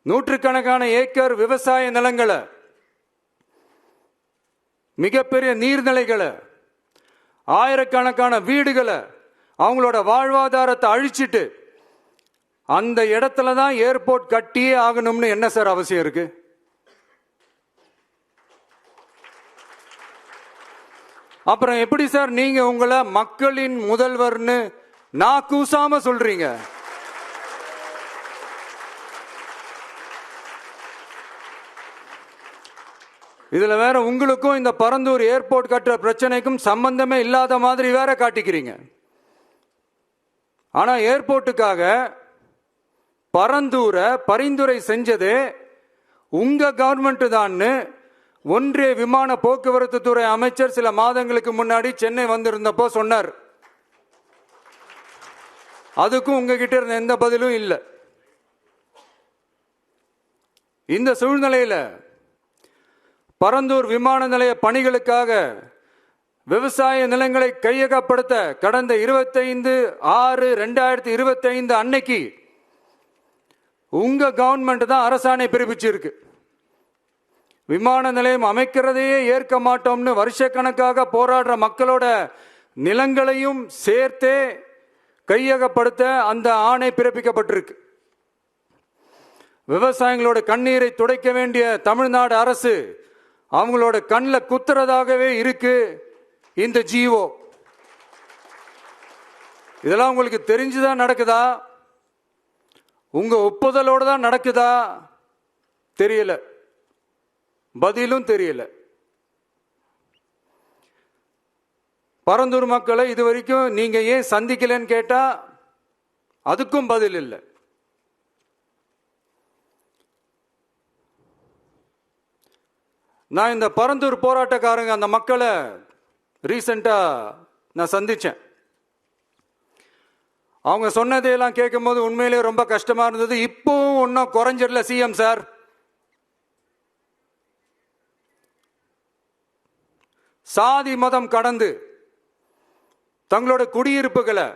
நூற்றுக்கணக்கான ஏக்கர் விவசாய நிலங்களை, மிகப்பெரிய நீர்நிலைகளை, ஆயிரக்கணக்கான வீடுகளை, அவங்களோட வாழ்வாதாரத்தை அழிச்சிட்டு அந்த இடத்துல தான் ஏர்போர்ட் கட்டியே ஆகணும்னு என்ன சார் அவசியம் இருக்கு? அப்புறம் எப்படி சார் நீங்க உங்களை மக்களின் முதல்வர்னு நான் கூசாம சொல்றீங்க? இதுல வேற உங்களுக்கும் இந்த பரந்தூர் ஏர்போர்ட் கட்டுற பிரச்சனைக்கும் சம்பந்தமே இல்லாத மாதிரி வேற காட்டிக்கிறீங்க. ஆனா ஏர்போர்ட்டுக்காக பரந்தூரை பரிந்துரை செஞ்சது உங்க கவர்மெண்ட் தான் ஒன்றிய விமான போக்குவரத்து துறை அமைச்சர் சில மாதங்களுக்கு முன்னாடி சென்னை வந்திருந்தப்போ சொன்னார். அதுக்கும் உங்ககிட்ட இருந்த எந்த பதிலும் இல்லை. இந்த சூழ்நிலையில பரந்தூர் விமான நிலைய பணிகளுக்காக விவசாய நிலங்களை கையகப்படுத்த கடந்த 25/6/2025 அன்னைக்கு உங்க கவர்மெண்ட் தான் அரசாணை பிறப்பிச்சிருக்கு. விமான நிலையம் அமைக்கிறதையே ஏற்க மாட்டோம்னு வருஷக்கணக்காக போராடுற மக்களோட நிலங்களையும் சேர்த்தே கையகப்படுத்த அந்த ஆணை பிறப்பிக்கப்பட்டிருக்கு. விவசாயிகளோட கண்ணீரை துடைக்க வேண்டிய தமிழ்நாடு அரசு அவங்களோட கண்ணில் குத்துறதாகவே இருக்கு இந்த ஜீவோ. இதெல்லாம் உங்களுக்கு தெரிஞ்சுதான் நடக்குதா? உங்க ஒப்புதலோடு தான் நடக்குதா? தெரியல, பதிலும் தெரியல. பரந்தூர் மக்களை இது வரைக்கும் நீங்க ஏன் சந்திக்கலன்னு கேட்டா அதுக்கும் பதில் இல்லை. நான் இந்த பரந்தூர் போராட்டக்காரங்க அந்த மக்களை ரீசெண்டா நான் சந்திச்சேன். அவங்க சொன்னதையெல்லாம் கேட்கும் போது உண்மையிலே ரொம்ப கஷ்டமா இருந்தது. இப்பவும் ஒன்றும் குறைஞ்சிடல சிஎம் சார். சாதி மதம் கடந்து தங்களோட குடியிருப்புகளை,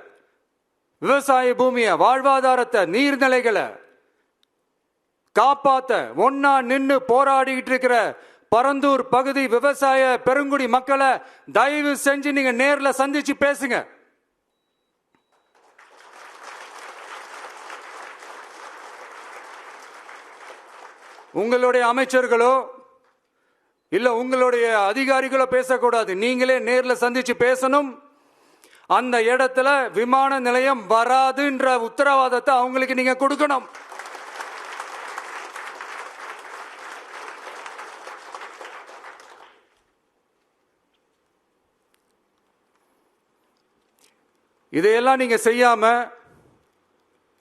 விவசாய பூமியை, வாழ்வாதாரத்தை, நீர்நிலைகளை காப்பாத்த ஒன்னா நின்று போராடிக்கிட்டு இருக்கிற பரந்தூர் பகுதி விவசாய பெருங்குடி மக்களை தயவு செஞ்சு நீங்க நேர்ல சந்திச்சு பேசுங்க. உங்களுடைய அமைச்சர்களோ இல்ல உங்களுடைய அதிகாரிகளோ பேசக்கூடாது. நீங்களே நேர்ல சந்திச்சு பேசணும். அந்த இடத்துல விமான நிலையம் வராதுன்ற உத்தரவாதத்தை அவங்களுக்கு நீங்க கொடுக்கணும். இதையெல்லாம் நீங்க செய்யாம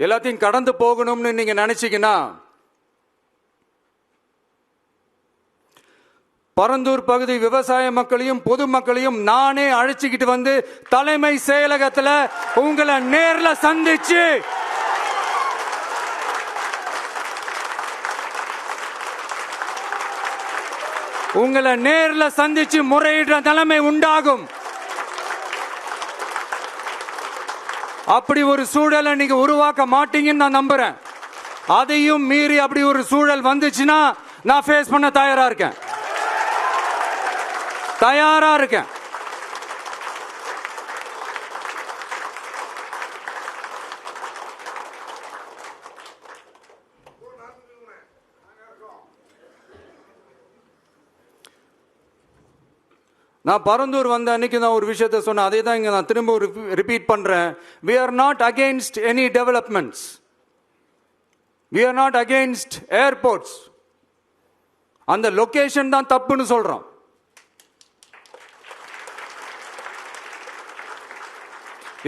எல்லாத்தையும் கடந்து போகணும்னு நீங்க நினைச்சீங்கன்னா பரந்தூர் பகுதி விவசாய மக்களையும் பொதுமக்களையும் நானே அழைச்சிக்கிட்டு வந்து தலைமை செயலகத்துல உங்களை நேர்ல சந்திச்சு முறையிடுற நிலைமை உண்டாகும். அப்படி ஒரு சூழலை நீங்க உருவாக்க மாட்டீங்கன்னு நான் நம்புறேன். அதையும் மீறி அப்படி ஒரு சூழல் வந்துச்சுன்னா நான் ஃபேஸ் பண்ண தயாரா இருக்கேன். நான் பரந்தூர் வந்த அன்னைக்கு நான் ஒரு விஷயத்தை சொன்னேன். அதே தான் இங்க நான் திரும்ப ரிப்பீட் பண்றேன். We are not against any developments. We are not against airports. அந்த லொகேஷன் தான் தப்புன்னு சொல்றோம்.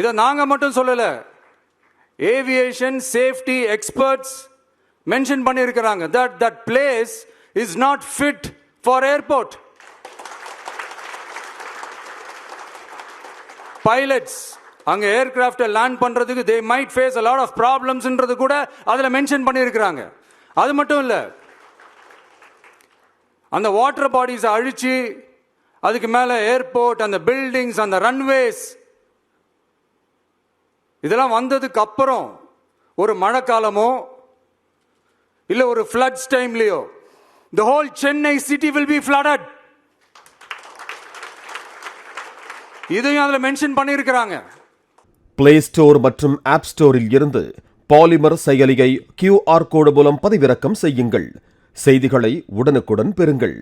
இதை நாங்க மட்டும் சொல்லல, ஏவியேஷன் சேஃப்டி எக்ஸ்பர்ட்ஸ் மென்ஷன் பண்ணியிருக்கிறாங்க. that place is not fit for airport. Pilots அங்க ஏர்கிராஃப்ட் லேண்ட் பண்றதுக்கு they might face a lot of problems ன்றது கூட அதுல மென்ஷன் பண்ணியிருக்கிறாங்க. அது மட்டும் இல்ல, அந்த வாட்டர் பாடிஸ் அழிச்சு அதுக்கு மேல ஏர்போர்ட், அந்த பில்டிங்ஸ், அந்த ரன்வேஸ் இதெல்லாம் வந்ததுக்கு அப்புறம் ஒரு மழைக்காலமோ இல்ல ஒரு floods டைம்லயோ the whole Chennai city will be flooded. இதையும் அதுல மென்ஷன் பண்ணியிருக்கிறாங்க. பிளே ஸ்டோர் மற்றும் ஆப் ஸ்டோரில் இருந்து பாலிமர் செயலியை QR கோடு மூலம் பதிவிறக்கம் செய்யுங்கள். செய்திகளை உடனுக்குடன் பெறுங்கள்.